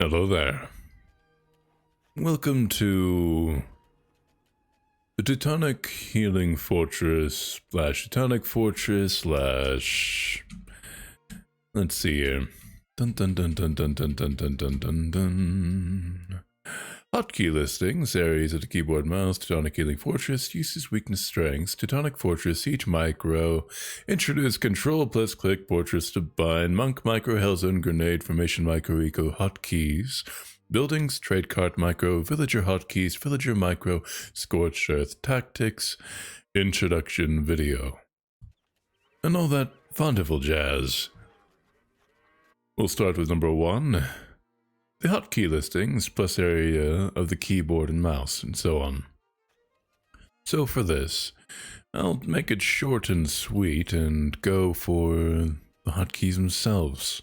Hello there. Welcome to the Teutonic Healing Fortress Teutonic Fortress slash... Let's see here. Dun dun dun dun dun dun dun dun dun dun dun. Hotkey listings, areas of the keyboard mouse, Teutonic Healing Fortress, uses weakness strengths, Teutonic Fortress, each micro, introduce control plus click, fortress to bind, monk micro, hellzone grenade, formation micro, eco hotkeys, buildings, trade cart micro, villager hotkeys, villager micro, scorched earth tactics, introduction video, and all that wonderful jazz. We'll start with number 1. The hotkey listings plus area of the keyboard and mouse, and so on. So for this, I'll make it short and sweet and go for the hotkeys themselves.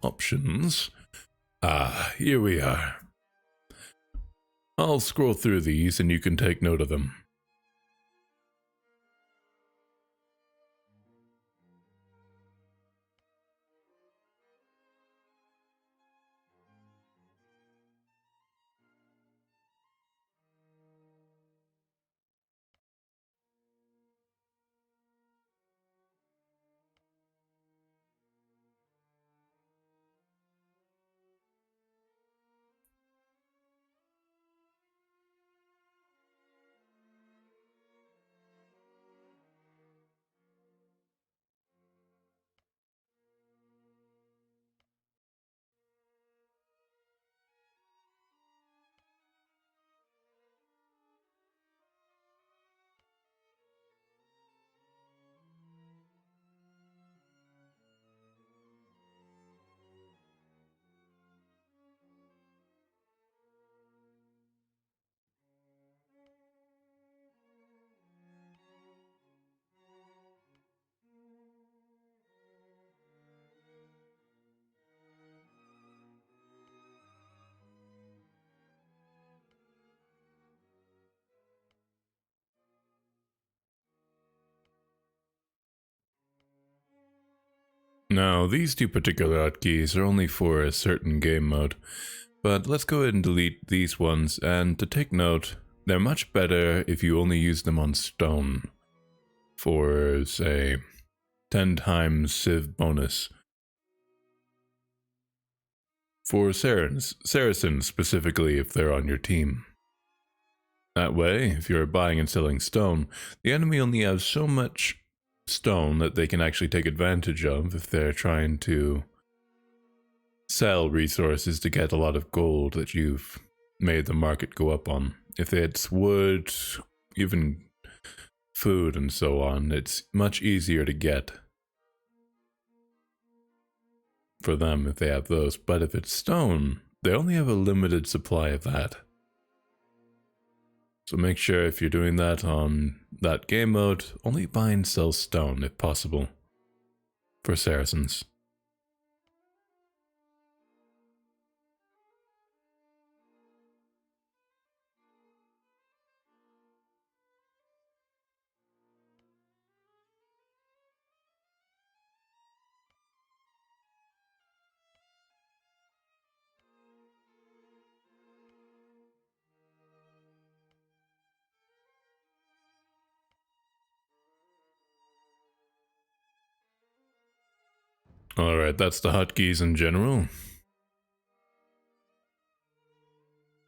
Options. Here we are. I'll scroll through these and you can take note of them. Now, these two particular hotkeys are only for a certain game mode, but let's go ahead and delete these ones, and to take note, they're much better if you only use them on stone for, say, 10 times Civ bonus. For Saracens specifically if they're on your team. That way, if you're buying and selling stone, the enemy only has so much stone that they can actually take advantage of if they're trying to sell resources to get a lot of gold that you've made the market go up on. If it's wood, even food and so on, it's much easier to get for them if they have those. But if it's stone, they only have a limited supply of that. So make sure if you're doing that on that game mode, only buy and sell stone if possible for Saracens. Alright, that's the hotkeys in general.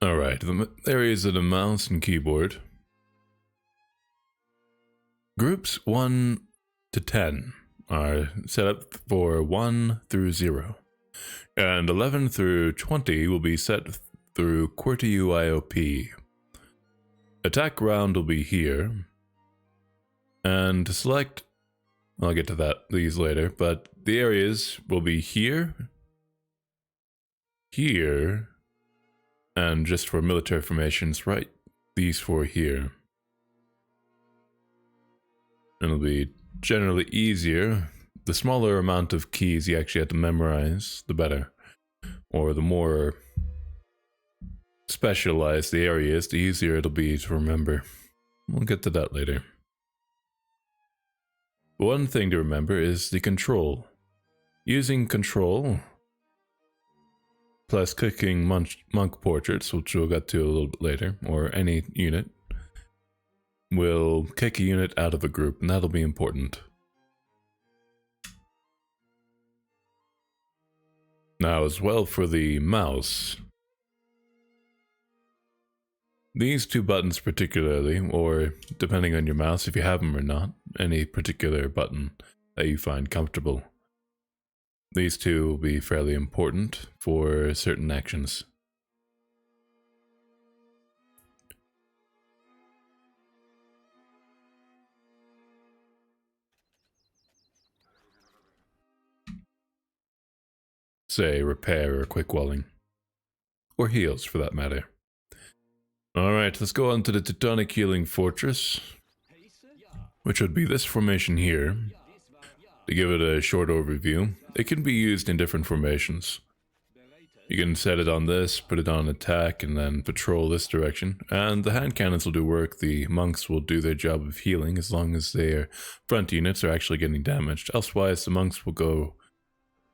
Alright, the areas of the mouse and keyboard. Groups 1 to 10 are set up for 1 through 0. And 11 through 20 will be set through QWERTY UIOP. Attack round will be here. And to select, I'll get to these later, but the areas will be here, here, and just for military formations, right, these four here. It'll be generally easier. The smaller amount of keys you actually have to memorize, the better. Or the more specialized the area is, the easier it'll be to remember. We'll get to that later. One thing to remember is the control. Using control, plus clicking monk portraits, which we'll get to a little bit later, or any unit, will kick a unit out of a group, and that'll be important. Now, as well for the mouse, these two buttons particularly, or depending on your mouse, if you have them or not, any particular button that you find comfortable, these two will be fairly important for certain actions. Say repair or quick welling, or heals for that matter. Alright, let's go on to the Teutonic Healing Fortress, which would be this formation here. To give it a short overview, it can be used in different formations. You can set it on this, put it on attack, and then patrol this direction, and the hand cannons will do work. The monks will do their job of healing as long as their front units are actually getting damaged. Elsewise, the monks will go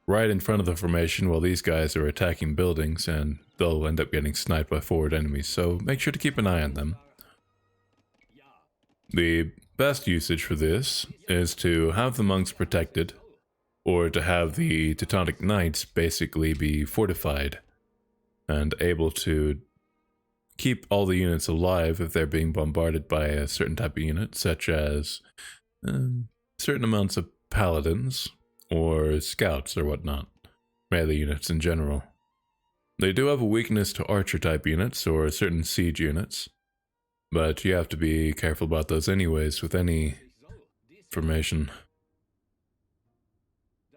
right in front of the formation while these guys are attacking buildings, and they'll end up getting sniped by forward enemies, so make sure to keep an eye on them. The best usage for this is to have the monks protected, or to have the Teutonic Knights basically be fortified and able to keep all the units alive if they're being bombarded by a certain type of unit, such as certain amounts of paladins, or scouts or whatnot, melee units in general. They do have a weakness to archer type units or certain siege units, but you have to be careful about those anyways with any formation.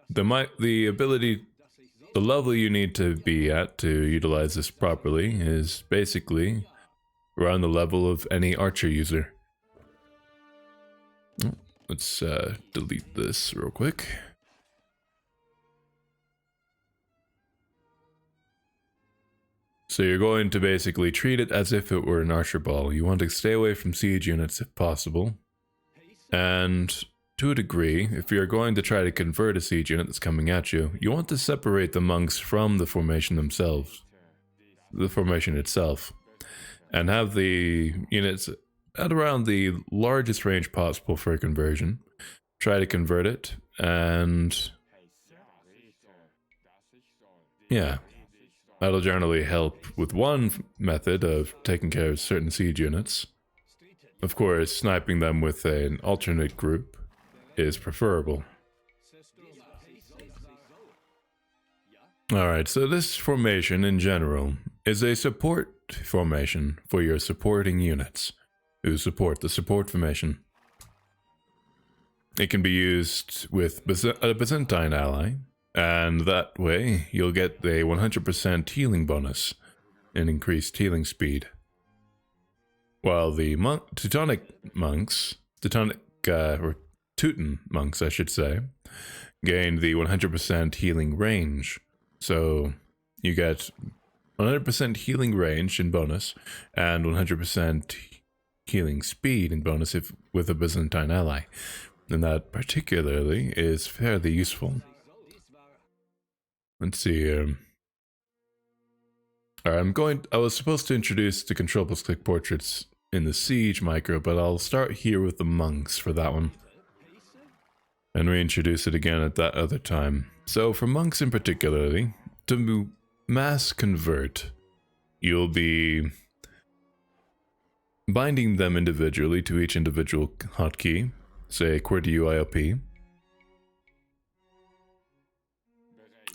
The level you need to be at to utilize this properly is basically around the level of any archer user. Let's delete this real quick. So you're going to basically treat it as if it were an archer ball. You want to stay away from siege units if possible. And to a degree, if you're going to try to convert a siege unit that's coming at you, you want to separate the monks from the formation themselves, the formation itself, and have the units at around the largest range possible for a conversion. Try to convert it, and yeah. That'll generally help with one method of taking care of certain siege units. Of course, sniping them with an alternate group is preferable. Alright, so this formation in general is a support formation for your supporting units who support the support formation. It can be used with a Byzantine ally, and that way you'll get a 100% healing bonus and increased healing speed. While the Teutonic monks, or Teuton monks I should say, gain the 100% healing range. So you get 100% healing range in bonus and 100% healing speed in bonus if with a Byzantine ally. And that particularly is fairly useful. Let's see here. Alright, I was supposed to introduce the control plus click portraits in the siege micro, but I'll start here with the monks for that one. And reintroduce it again at that other time. So for monks in particularly, to mass convert, you'll be binding them individually to each individual hotkey, say QWERTY UIOP.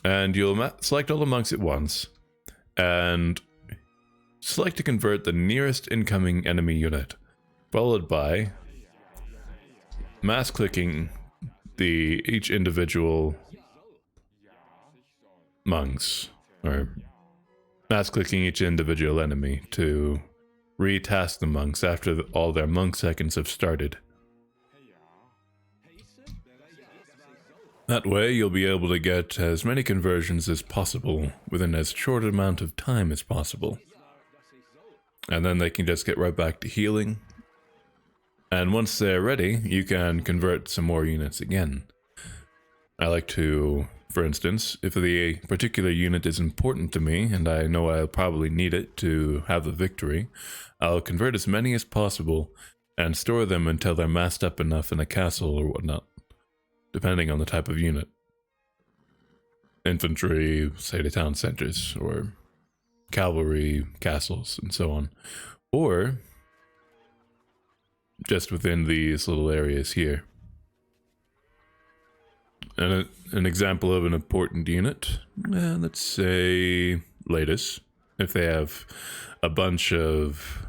And you'll select all the monks at once, and select to convert the nearest incoming enemy unit, followed by mass clicking each individual monks, or mass clicking each individual enemy to retask the monks after all their monk seconds have started. That way, you'll be able to get as many conversions as possible within as short an amount of time as possible. And then they can just get right back to healing. And once they're ready, you can convert some more units again. I like to, for instance, if the particular unit is important to me and I know I'll probably need it to have the victory, I'll convert as many as possible and store them until they're massed up enough in a castle or whatnot, depending on the type of unit. Infantry, say the town centers, or cavalry castles, and so on. Or just within these little areas here. And an example of an important unit, let's say Lattice, if they have a bunch of,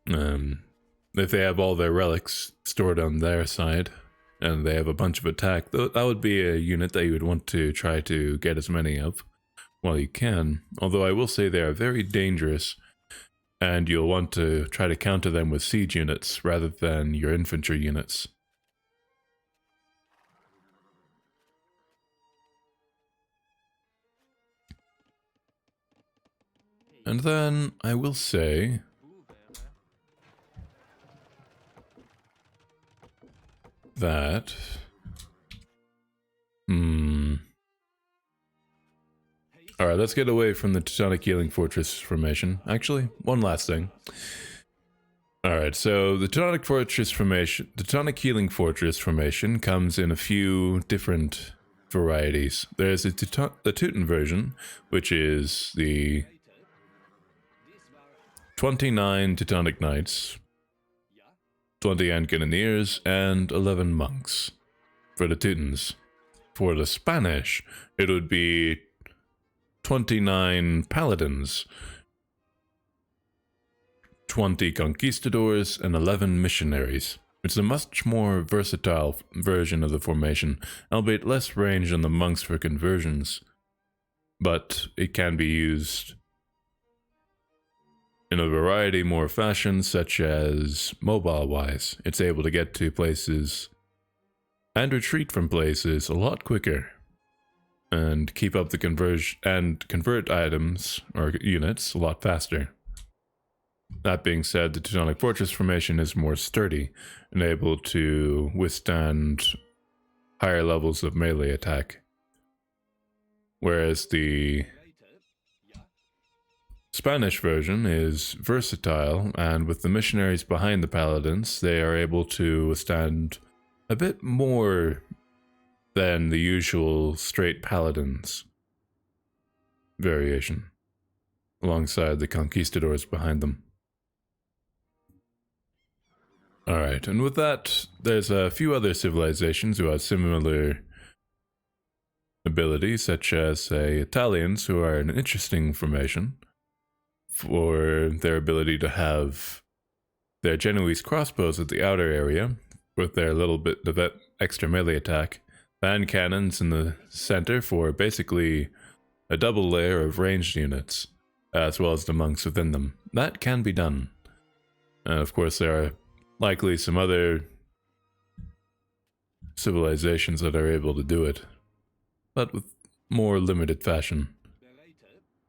if they have all their relics stored on their side, and they have a bunch of attack, that would be a unit that you would want to try to get as many of while you can. Although I will say they are very dangerous, and you'll want to try to counter them with siege units rather than your infantry units. And then I will say that alright, let's get away from the Teutonic Healing Fortress formation. Actually, one last thing. Alright, so the Teutonic Healing Fortress formation comes in a few different varieties. There's the Teuton version, which is the 29 Teutonic Knights, 20 Engineers, and 11 Monks for the Teutons. For the Spanish, it would be 29 Paladins, 20 Conquistadors, and 11 Missionaries. It's a much more versatile version of the formation, albeit less range than the Monks for conversions, but it can be used in a variety more fashions, such as mobile-wise. It's able to get to places and retreat from places a lot quicker, and keep up the conversion and convert items or units a lot faster. That being said, the Teutonic Fortress formation is more sturdy and able to withstand higher levels of melee attack, whereas the Spanish version is versatile, and with the missionaries behind the paladins, they are able to withstand a bit more than the usual straight paladins variation, alongside the conquistadors behind them. Alright, and with that, there's a few other civilizations who have similar abilities, such as, say, Italians, who are an interesting formation for their ability to have their Genoese crossbows at the outer area, with their little bit of extra melee attack, and cannons in the center for basically a double layer of ranged units, as well as the monks within them. That can be done. And of course, there are likely some other civilizations that are able to do it, but with more limited fashion.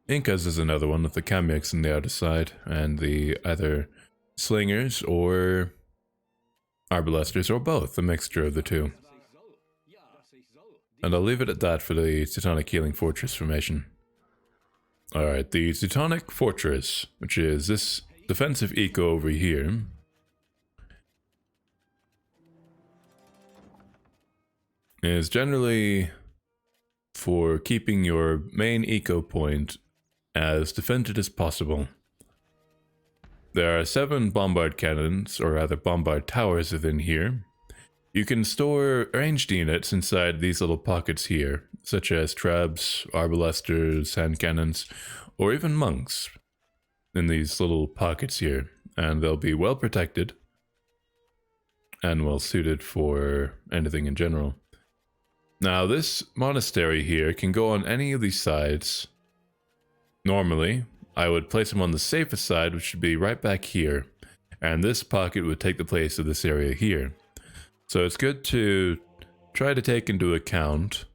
Incas is another one with the Kamyaks on the outer side, and the either slingers or arbalesters, or both, a mixture of the two. And I'll leave it at that for the Teutonic Healing Fortress formation. Alright, the Teutonic Fortress, which is this defensive eco over here, is generally for keeping your main eco point as defended as possible. There are 7 bombard cannons, or rather bombard towers within here. You can store ranged units inside these little pockets here, such as trabs, arbalesters, hand cannons, or even monks in these little pockets here, and they'll be well protected and well suited for anything in general. Now, this monastery here can go on any of these sides. Normally, I would place them on the safest side, which would be right back here, and this pocket would take the place of this area here. So it's good to try to take into account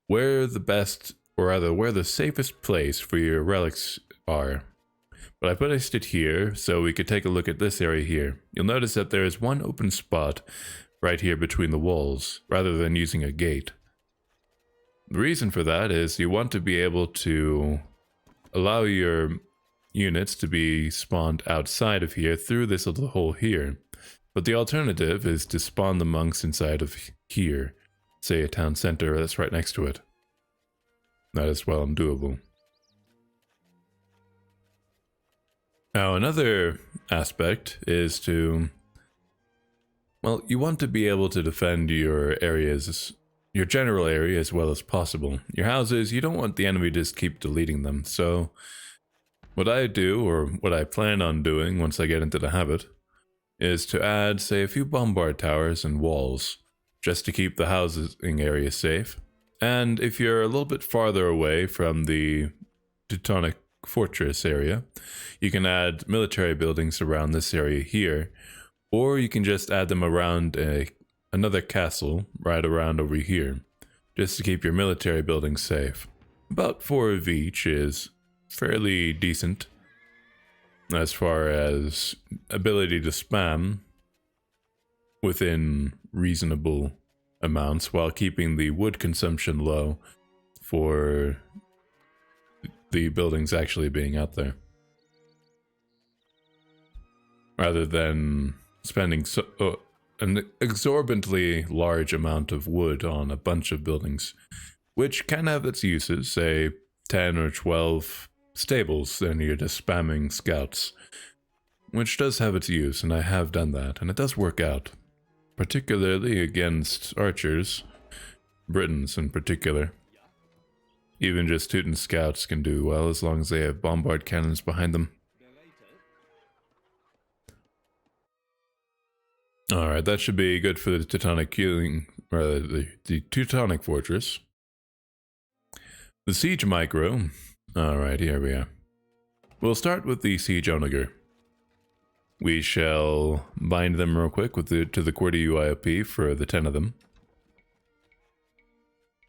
where the best, or rather where the safest place for your relics are. But I placed it here so we could take a look at this area here. You'll notice that there is one open spot right here between the walls, rather than using a gate. The reason for that is you want to be able to allow your units to be spawned outside of here through this little hole here. But the alternative is to spawn the monks inside of here, say a town center that's right next to it. That is well and doable. Now another aspect is to, well, you want to be able to defend your areas, your general area as well as possible. Your houses, you don't want the enemy to just keep deleting them. So what I do, or what I plan on doing once I get into the habit, is to add, say, a few bombard towers and walls, just to keep the housing area safe. And if you're a little bit farther away from the Teutonic fortress area, you can add military buildings around this area here, or you can just add them around another castle right around over here, just to keep your military buildings safe. About 4 of each is fairly decent as far as ability to spam within reasonable amounts while keeping the wood consumption low for the buildings actually being out there, rather than spending an exorbitantly large amount of wood on a bunch of buildings, which can have its uses, say 10 or 12 stables, then you're just spamming scouts, which does have its use, and I have done that, and it does work out, particularly against archers, Britons in particular. Even just Teuton scouts can do well as long as they have bombard cannons behind them. Alright, that should be good for the Teutonic healing, or the Teutonic fortress. The siege micro. Alright, here we are. We'll start with the siege onager. We shall bind them real quick with to the QWERTY UIOP for the 10 of them.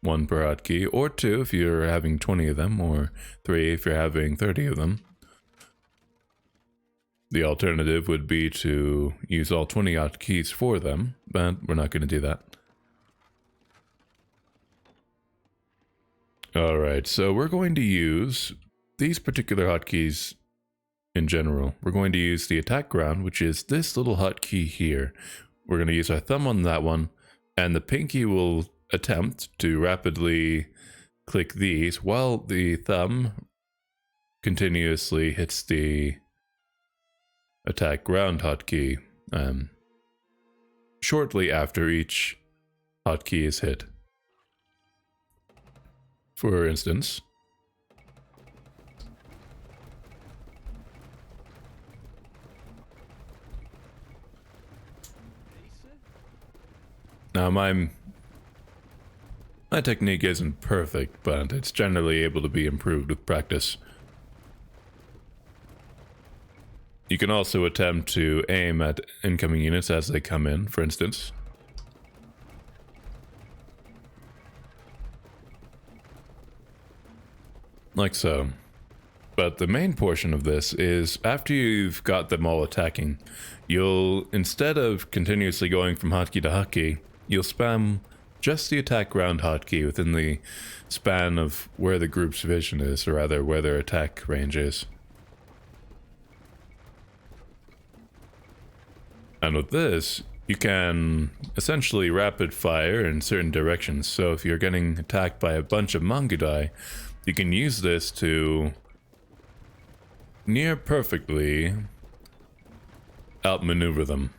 1 per hotkey, or 2 if you're having 20 of them, or 3 if you're having 30 of them. The alternative would be to use all 20 hotkeys for them, but we're not going to do that. Alright, so we're going to use these particular hotkeys in general. We're going to use the attack ground, which is this little hotkey here. We're going to use our thumb on that one, and the pinky will attempt to rapidly click these while the thumb continuously hits the attack ground hotkey shortly after each hotkey is hit. For instance, now my technique isn't perfect, but it's generally able to be improved with practice. You can also attempt to aim at incoming units as they come in, for instance. Like so. But the main portion of this is after you've got them all attacking, you'll, instead of continuously going from hotkey to hotkey, you'll spam just the attack ground hotkey within the span of where the group's vision is, or rather where their attack range is. And with this, you can essentially rapid fire in certain directions. So if you're getting attacked by a bunch of Mongudai, you can use this to near perfectly outmaneuver them.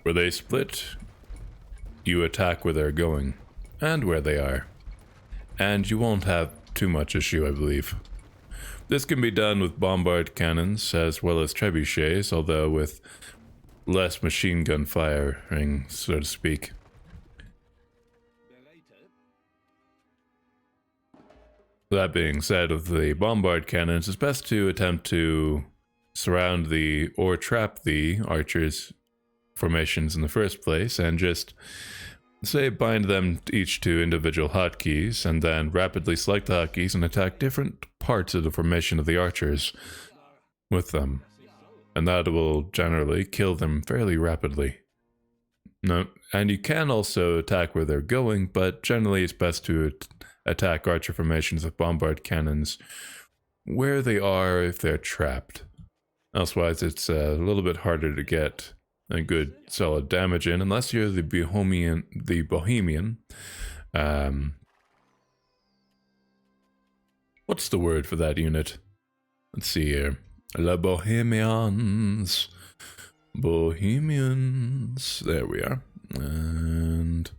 Where they split, you attack where they're going, and where they are. And you won't have too much issue, I believe. This can be done with bombard cannons as well as trebuchets, although with less machine gun firing, so to speak. That being said, with the bombard cannons, it's best to attempt to surround or trap the archers' formations in the first place, and just, say, bind them each to individual hotkeys, and then rapidly select the hotkeys and attack different parts of the formation of the archers with them. And that will generally kill them fairly rapidly. No, and you can also attack where they're going, but generally it's best to attack archer formations with bombard cannons where they are if they're trapped. Elsewise, it's a little bit harder to get a good solid damage in unless you're the Bohemian. What's the word for that unit? Let's see here. La Bohemians. Bohemians. There we are. And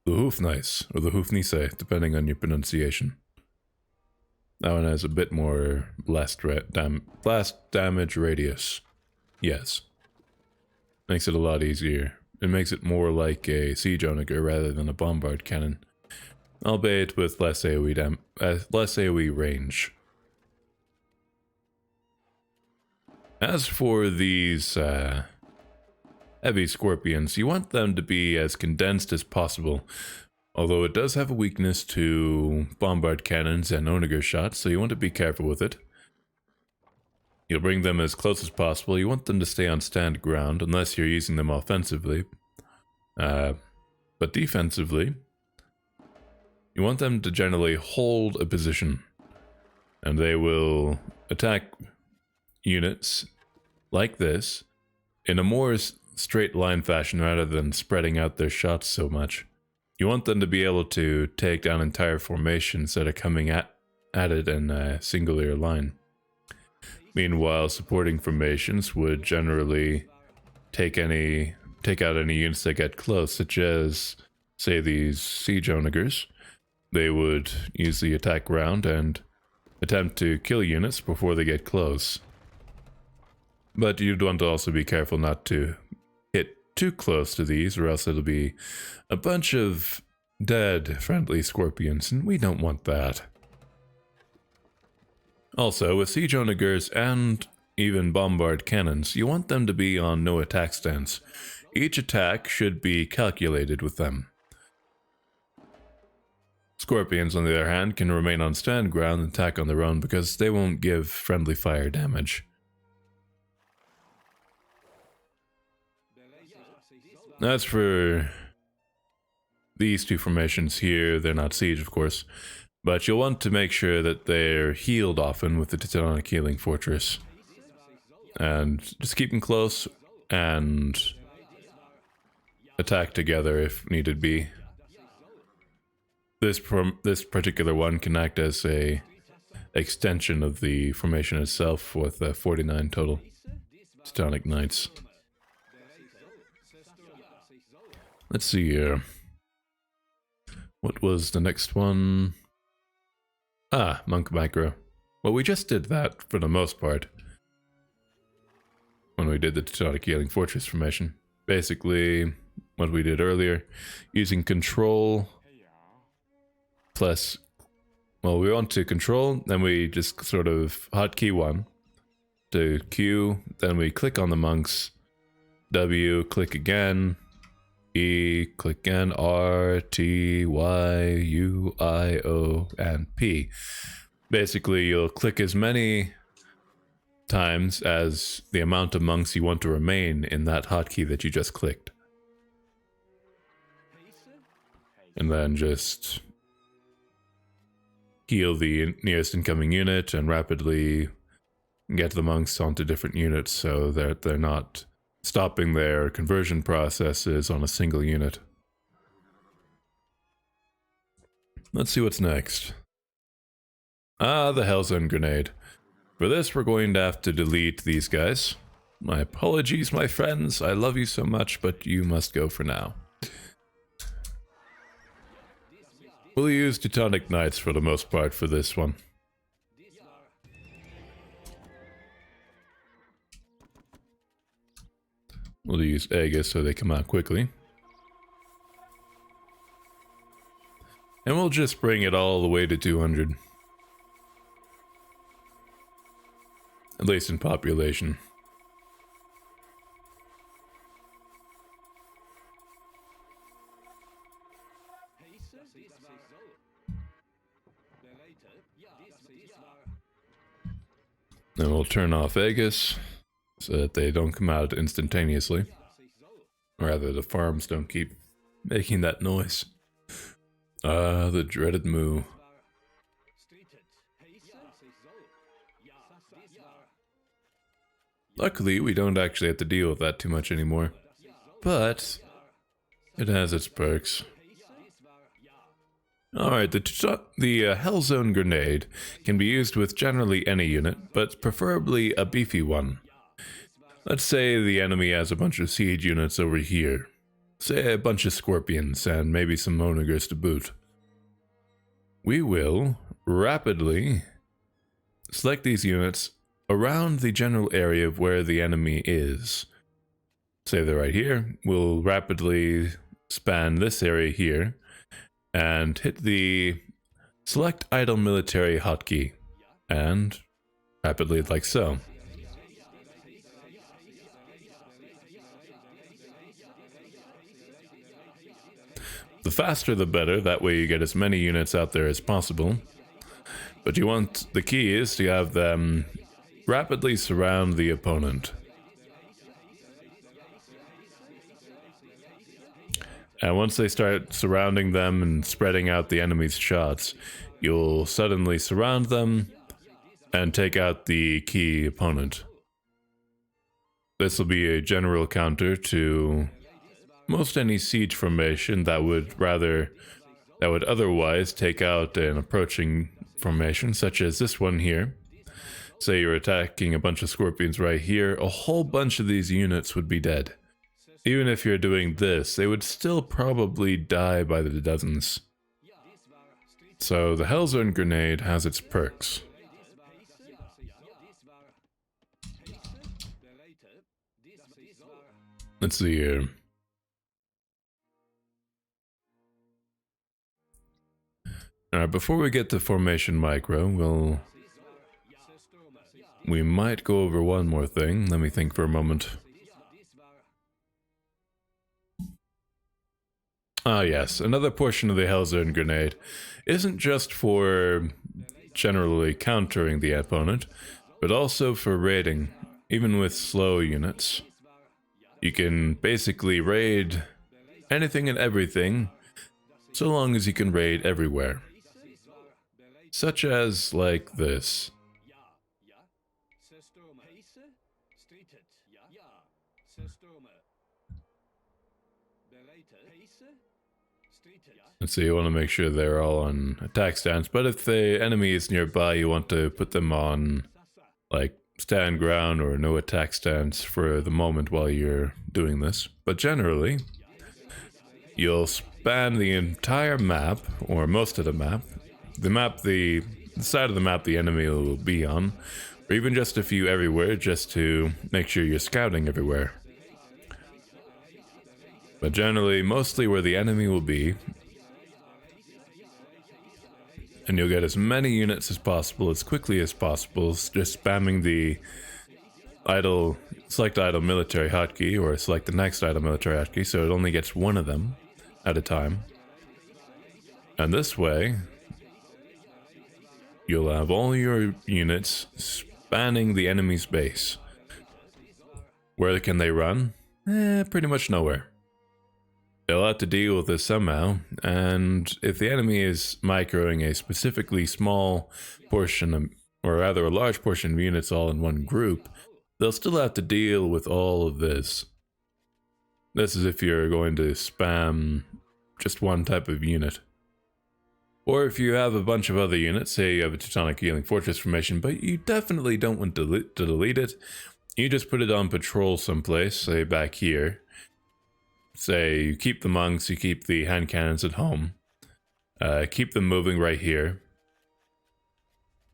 the Hoofnice, or the Hoofnisse, depending on your pronunciation. That one has a bit more blast damage radius. Yes. Makes it a lot easier. It makes it more like a siege onager rather than a bombard cannon. Albeit with less AoE range. As for these heavy scorpions, you want them to be as condensed as possible. Although it does have a weakness to bombard cannons and onager shots, so you want to be careful with it. You'll bring them as close as possible. You want them to stay on stand ground unless you're using them offensively. But defensively, you want them to generally hold a position. And they will attack units like this in a more straight line fashion rather than spreading out their shots so much. You want them to be able to take down entire formations that are coming at it in a singular line. Meanwhile, supporting formations would generally take out any units that get close, such as, say, these siege onagers. They would use the attack round and attempt to kill units before they get close. But you'd want to also be careful not to hit too close to these, or else it'll be a bunch of dead friendly scorpions, and we don't want that. Also, with siege onagers and even bombard cannons, you want them to be on no attack stance. Each attack should be calculated with them. Scorpions, on the other hand, can remain on stand ground and attack on their own because they won't give friendly fire damage. As for these two formations here, they're not siege, of course, but you'll want to make sure that they're healed often with the Teutonic healing fortress. And just keep them close and attack together if needed be. This particular one can act as a extension of the formation itself with 49 total Teutonic Knights. Let's see here. What was the next one? Ah, Monk Micro. Well, we just did that for the most part when we did the Teutonic Healing Fortress formation. Basically, what we did earlier, using control plus, well, we want to control, then we just sort of hotkey 1 to Q, then we click on the monks, W, click again, E, click again, R, T, Y, U, I, O, and P. Basically, you'll click as many times as the amount of monks you want to remain in that hotkey that you just clicked. And then just heal the nearest incoming unit and rapidly get the monks onto different units so that they're not stopping their conversion processes on a single unit. Let's see what's next. Ah, the Hellzone Grenade. For this, we're going to have to delete these guys. My apologies, my friends. I love you so much, but you must go for now. We'll use Teutonic Knights for the most part for this one. We'll use Aegis so they come out quickly. And we'll just bring it all the way to 200. At least in population. Then we'll turn off Aegis so that they don't come out instantaneously. Or rather, the farms don't keep making that noise. Ah, the dreaded moo. Luckily, we don't actually have to deal with that too much anymore. But it has its perks. Alright, the Hellzone Grenade can be used with generally any unit, but preferably a beefy one. Let's say the enemy has a bunch of siege units over here. Say a bunch of scorpions and maybe some onagers to boot. We will rapidly select these units around the general area of where the enemy is. Say they're right here. We'll rapidly span this area here and hit the select idle military hotkey, and rapidly like so. The faster the better, that way you get as many units out there as possible. But the key is to have them rapidly surround the opponent. And once they start surrounding them and spreading out the enemy's shots, you'll suddenly surround them and take out the key opponent. This will be a general counter to most any siege formation that would otherwise take out an approaching formation, such as this one here. Say you're attacking a bunch of scorpions right here, a whole bunch of these units would be dead. Even if you're doing this, they would still probably die by the dozens. So the Hellzone Grenade has its perks. Let's see here. Alright, before we get to Formation Micro, we might go over one more thing. Let me think for a moment. Ah yes, another portion of the Hellzone Grenade isn't just for generally countering the opponent, but also for raiding, even with slow units. You can basically raid anything and everything, so long as you can raid everywhere. Such as like this. Let's see, you want to make sure they're all on attack stance, but if the enemy is nearby, you want to put them on, like, stand ground or no attack stance for the moment while you're doing this. But generally, you'll span the entire map, or most of the map, the side of the map the enemy will be on, or even just a few everywhere, just to make sure you're scouting everywhere. But generally, mostly where the enemy will be, and you'll get as many units as possible, as quickly as possible, just spamming the select idle military hotkey, or select the next idle military hotkey, so it only gets one of them at a time. And this way, you'll have all your units spanning the enemy's base. Where can they run? Pretty much nowhere. They'll have to deal with this somehow, and if the enemy is microing a specifically small portion, or rather a large portion of units all in one group, they'll still have to deal with all of this. This is if you're going to spam just one type of unit. Or if you have a bunch of other units, say you have a Teutonic Healing Fortress formation, but you definitely don't want to delete it, you just put it on patrol someplace, say back here. Say you keep the monks, you keep the hand cannons at home. Keep them moving right here.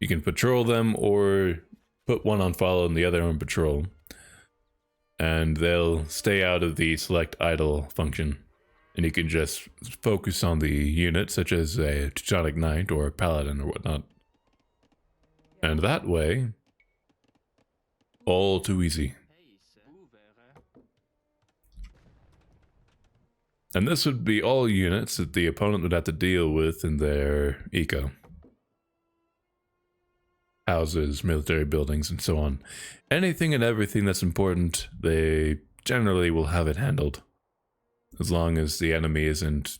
You can patrol them or put one on follow and the other on patrol. And they'll stay out of the select idle function. And you can just focus on the unit, such as a Teutonic Knight or a Paladin or whatnot. And that way, all too easy. And this would be all units that the opponent would have to deal with in their eco. Houses, military buildings, and so on. Anything and everything that's important, they generally will have it handled. as long as the enemy isn't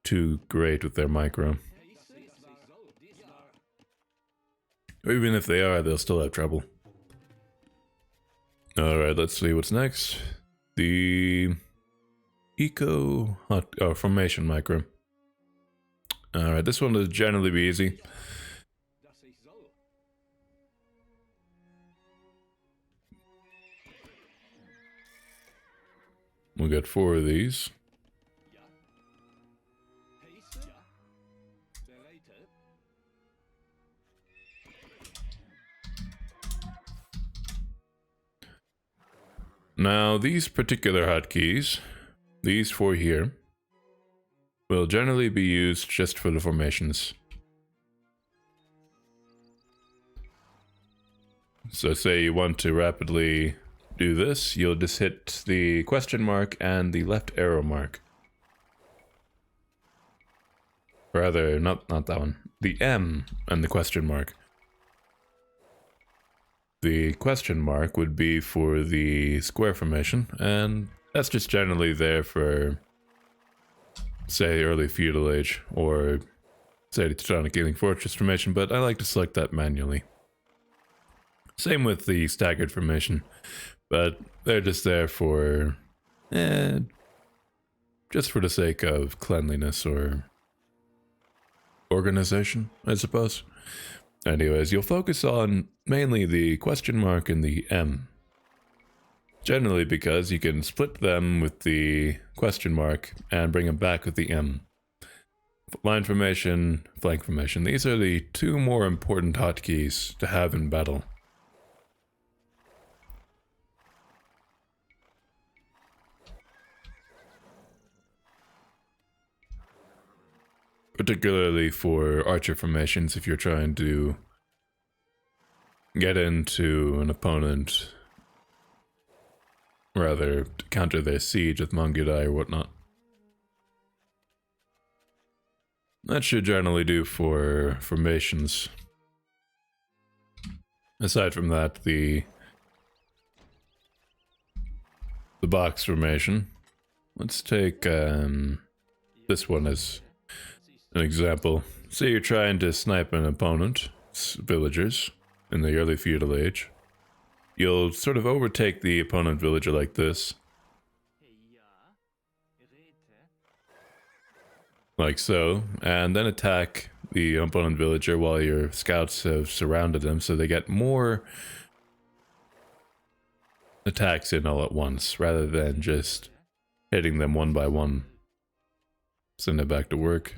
too great with their micro. Or even if they are, they'll still have trouble. Alright, let's see what's next. The formation micro. Alright, this one will generally be easy. We'll get 4 of these. Now, these particular hotkeys, these 4 here, will generally be used just for the formations. So say you want to rapidly do this, you'll just hit the question mark and the left arrow mark. Rather, not that one. The M and the question mark. The question mark would be for the square formation, and that's just generally there for, say, early feudal age, or say the Teutonic Healing Fortress formation, but I like to select that manually. Same with the staggered formation, but they're just there for, just for the sake of cleanliness or organization, I suppose. Anyways, you'll focus on mainly the question mark and the M. Generally because you can split them with the question mark and bring them back with the M. Line formation, flank formation. These are the 2 more important hotkeys to have in battle. Particularly for archer formations, if you're trying to get into an opponent, rather to counter their siege with Mongudai or whatnot. That should generally do for formations. Aside from that, the box formation. Let's take this one as an example. Say you're trying to snipe an opponent's villagers in the early feudal age. You'll sort of overtake the opponent villager like this. Like so, and then attack the opponent villager while your scouts have surrounded them, so they get more attacks in all at once, rather than just hitting them one by one. Send it back to work.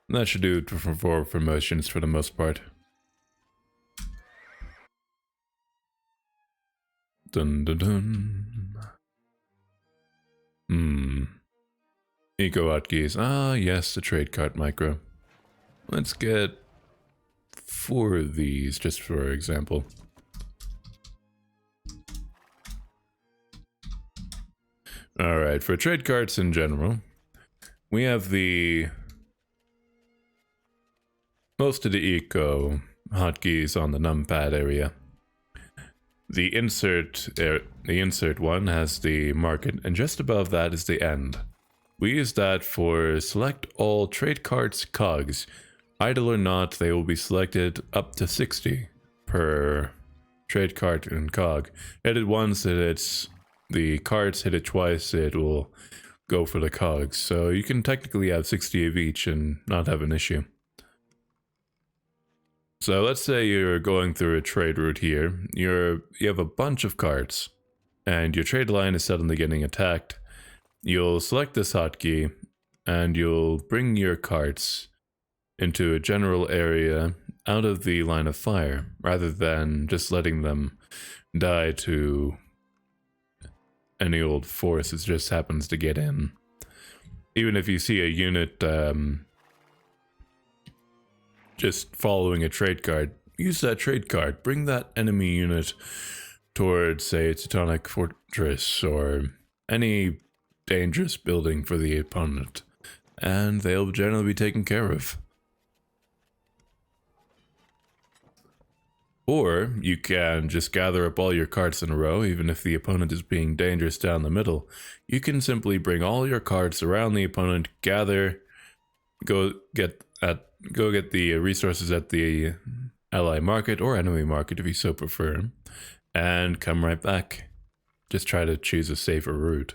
And that should do it for promotions for the most part. Dun dun dun. Eco hotkeys. Ah, yes, the trade cart micro. Let's get 4 of these, just for example. Alright, for trade carts in general, we have most of the eco hotkeys on the numpad area. The insert one has the market, and just above that is the end. We use that for select all trade carts cogs. Idle or not, they will be selected up to 60 per trade cart and cog. Hit it once, it's the carts, hit it twice, it will go for the cogs. So you can technically have 60 of each and not have an issue. So let's say you're going through a trade route here. You have a bunch of carts, and your trade line is suddenly getting attacked. You'll select this hotkey, and you'll bring your carts into a general area out of the line of fire, rather than just letting them die to any old force that just happens to get in. Even if you see a unit just following a trade card, use that trade card. Bring that enemy unit towards, say, a Teutonic fortress or any dangerous building for the opponent, and they'll generally be taken care of. Or you can just gather up all your cards in a row, even if the opponent is being dangerous down the middle. You can simply bring all your cards around the opponent, gather, go get the resources at the ally market or enemy market if you so prefer, and come right back. Just try to choose a safer route.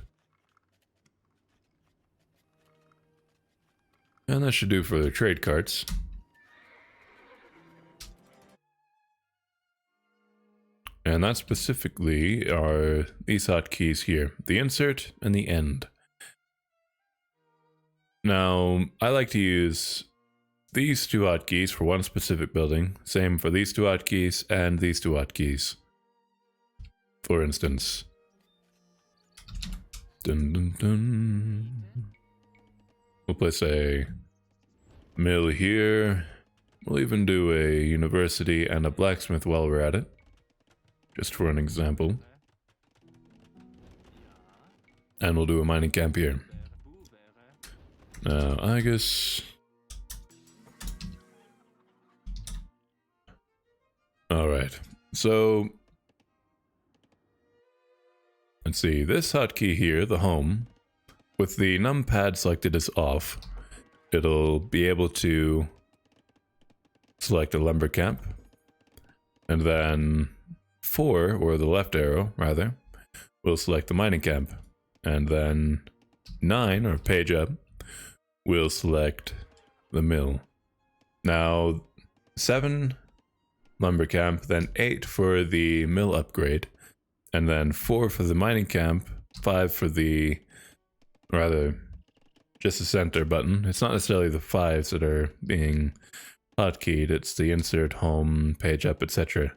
And that should do for the trade cards. And that specifically are these hotkeys here, the insert and the end. Now, I like to use these two hotkeys for one specific building, same for these two hotkeys and these two hotkeys. For instance, we'll place a mill here. We'll even do a university and a blacksmith while we're at it. Just for an example. And we'll do a mining camp here. Now, I guess... Alright, so... Let's see, this hotkey here, the home, with the numpad selected as off, it'll be able to select a lumber camp, and then 4, or the left arrow, rather, will select the mining camp. And then 9, or page up, will select the mill. Now, 7, lumber camp, then 8 for the mill upgrade, and then 4 for the mining camp, 5 for the, rather, just the center button. It's not necessarily the 5s that are being hotkeyed, it's the insert, home, page up, etc.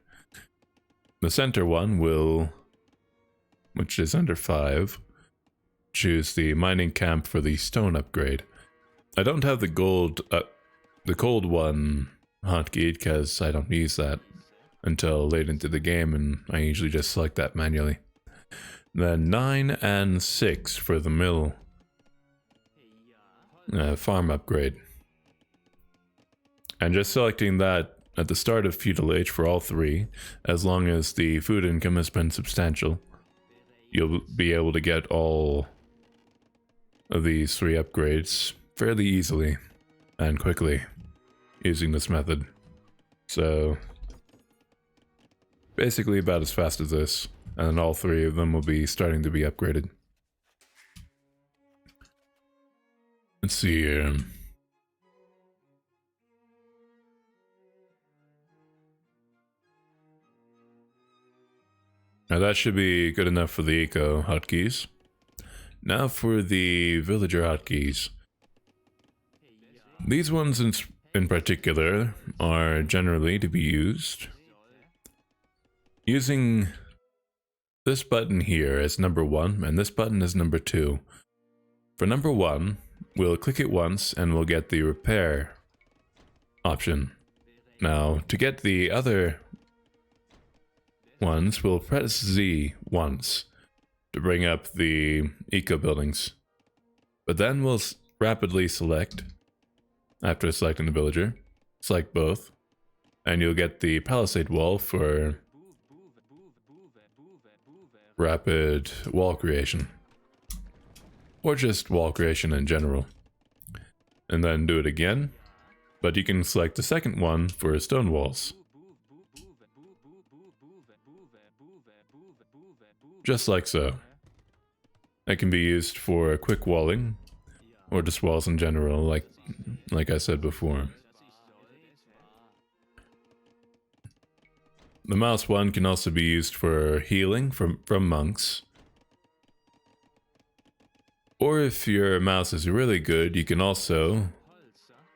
The center one will, which is under 5, choose the mining camp for the stone upgrade. I don't have the gold one hotkeyed because I don't use that until late into the game, and I usually just select that manually. Then 9 and 6 for the mill farm upgrade. And just selecting that at the start of feudal age for all 3, as long as the food income has been substantial, you'll be able to get all of these 3 upgrades fairly easily and quickly using this method. So basically about as fast as this, and all 3 of them will be starting to be upgraded. Let's see here. Now that should be good enough for the eco hotkeys. Now for the villager hotkeys. These ones in particular are generally to be used using this button here as number 1 and this button as number 2. For number 1, we'll click it once and we'll get the repair option. Now to get the other ones, we'll press Z once to bring up the eco buildings. But then we'll rapidly select, after selecting the villager, select both, and you'll get the palisade wall for rapid wall creation. Or just wall creation in general. And then do it again, but you can select the second one for stone walls. Just like so. It can be used for quick walling, or just walls in general, like I said before. The mouse one can also be used for healing from monks. Or if your mouse is really good, you can also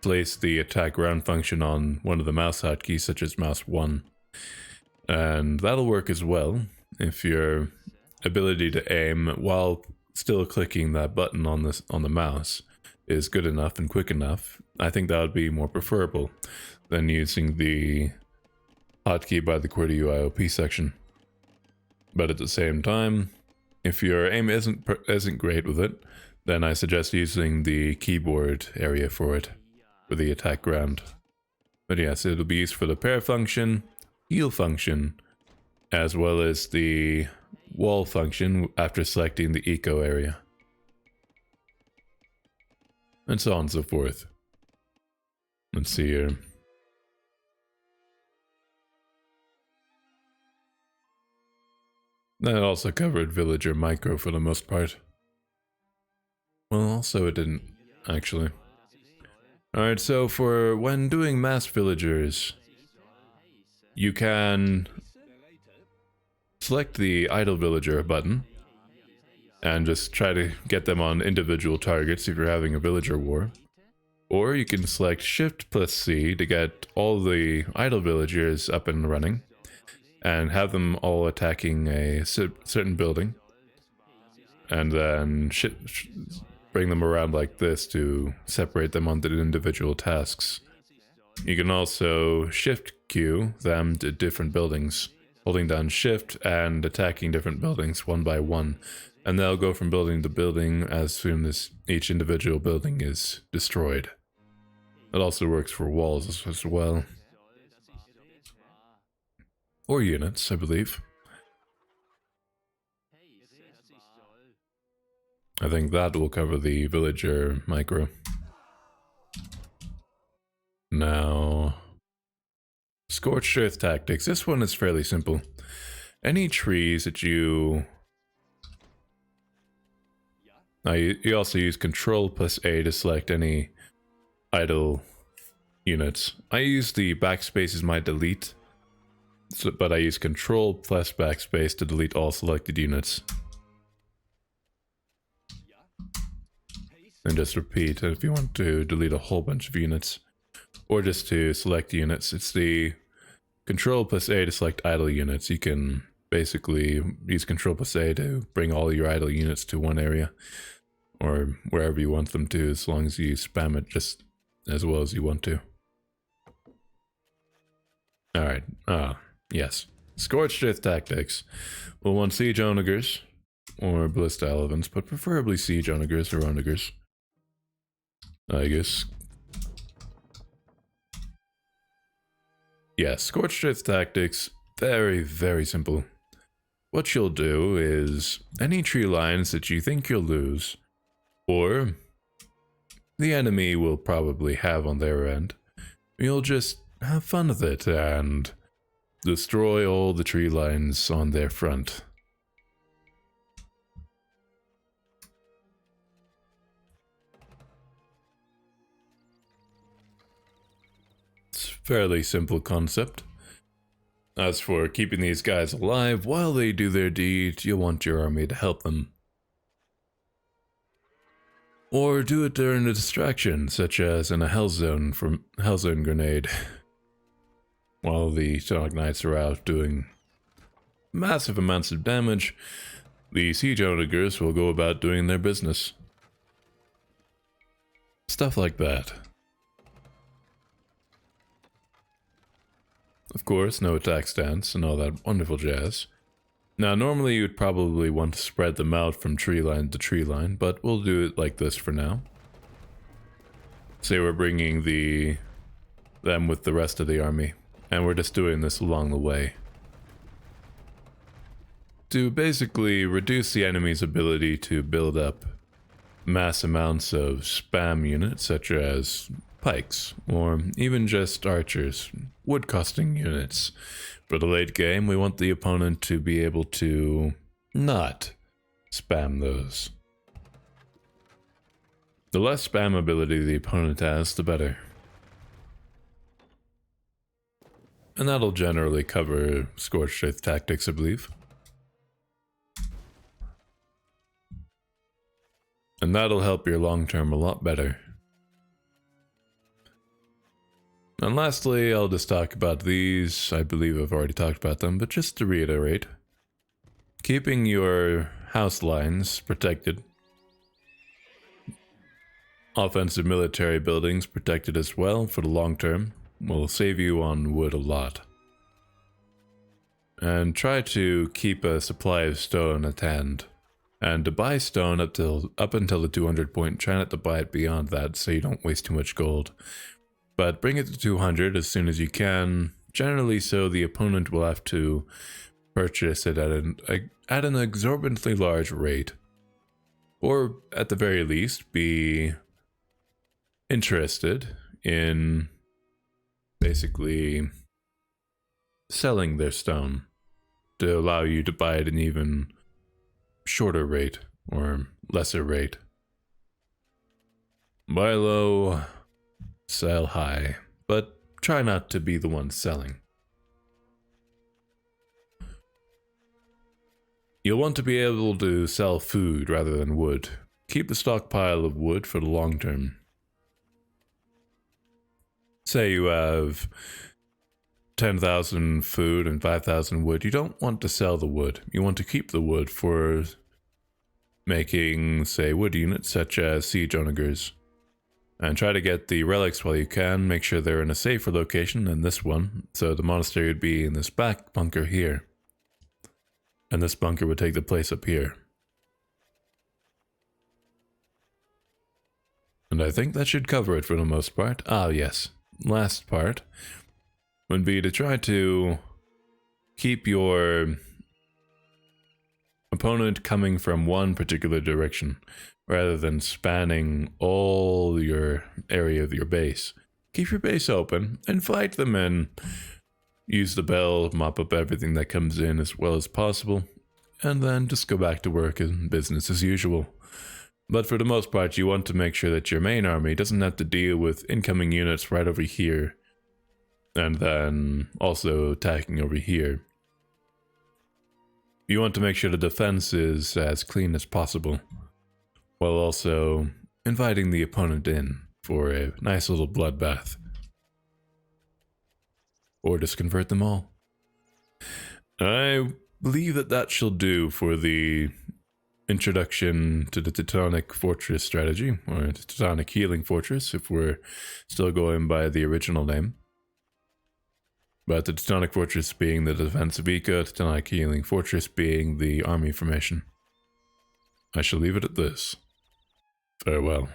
place the attack round function on one of the mouse hotkeys, such as mouse 1. And that'll work as well if your ability to aim while still clicking that button on the mouse is good enough and quick enough. I think that would be more preferable than using the hotkey by the QWERTY UI OP section. But at the same time, if your aim isn't great with it, then I suggest using the keyboard area for it, for the attack ground. But yes, it'll be used for the pair function, heal function, as well as the wall function after selecting the eco area. And so on and so forth. Let's see here. That also covered villager micro for the most part. Well, also it didn't, actually. Alright, so for when doing mass villagers, you can select the idle villager button and just try to get them on individual targets if you're having a villager war. Or you can select Shift plus C to get all the idle villagers up and running and have them all attacking a certain building, and then bring them around like this to separate them onto individual tasks. You can also Shift Q them to different buildings, holding down Shift and attacking different buildings one by one, and they'll go from building to building as soon as each individual building is destroyed. It also works for walls as well. Or units, I believe. I think that will cover the villager micro. Now, Scorched Earth Tactics. This one is fairly simple. Any trees that you also use Control plus A to select any idle units. I use the backspace as my delete, but I use Control plus backspace to delete all selected units. And just repeat if you want to delete a whole bunch of units. Or just to select units. It's the Control plus A to select idle units. You can basically use Control plus A to bring all your idle units to one area. Or wherever you want them to, as long as you spam it just as well as you want to. Alright, yes. Scorched Earth Tactics. We'll want Siege Onagers, or Ballista Elephants, but preferably Siege Onagers or Onagers. I guess. Yeah, Scorched Earth Tactics, very, very simple. What you'll do is, any tree lines that you think you'll lose, or the enemy will probably have on their end, you'll just have fun with it and destroy all the tree lines on their front. It's a fairly simple concept. As for keeping these guys alive while they do their deed, you'll want your army to help them. Or do it during a distraction, such as in a Hellzone from Hellzone grenade. While the Teutonic Knights are out doing massive amounts of damage, the Siege Onagers will go about doing their business. Stuff like that. Of course, no attack stance and all that wonderful jazz. Now, normally you'd probably want to spread them out from tree line to tree line, but we'll do it like this for now. Say we're bringing them with the rest of the army, and we're just doing this along the way. To basically reduce the enemy's ability to build up mass amounts of spam units, such as pikes, or even just archers, wood-costing units. For the late game, we want the opponent to be able to not spam those. The less spam ability the opponent has, the better. And that'll generally cover Scorched Earth Tactics, I believe. And that'll help your long term a lot better. And lastly, I'll just talk about these. I believe I've already talked about them, but just to reiterate. Keeping your house lines protected. Offensive military buildings protected as well for the long term will save you on wood a lot. And try to keep a supply of stone at hand. And to buy stone up until the 200 point, try not to buy it beyond that so you don't waste too much gold. But bring it to 200 as soon as you can, generally so the opponent will have to purchase it at an exorbitantly large rate, or at the very least be interested in basically selling their stone to allow you to buy at an even shorter rate or lesser rate. Buy low, sell high, but try not to be the one selling. You'll want to be able to sell food rather than wood. Keep a stockpile of wood for the long term. Say you have 10,000 food and 5,000 wood. You don't want to sell the wood. You want to keep the wood for making, say, wood units such as siege onagers. And try to get the relics while you can. Make sure they're in a safer location than this one. So the monastery would be in this back bunker here. And this bunker would take the place up here. And I think that should cover it for the most part. Ah, yes. Last part would be to try to keep your opponent coming from one particular direction, rather than spanning all your area of your base. Keep your base open, invite them in, use the bell, mop up everything that comes in as well as possible, and then just go back to work and business as usual. But for the most part, you want to make sure that your main army doesn't have to deal with incoming units right over here, and then also attacking over here. You want to make sure the defense is as clean as possible, while also inviting the opponent in for a nice little bloodbath. Or just convert them all. I believe that shall do for the introduction to the Teutonic Fortress strategy, or the Teutonic Healing Fortress, if we're still going by the original name. But the Teutonic Fortress being the defensive eco, Teutonic Healing Fortress being the army formation. I shall leave it at this. Farewell.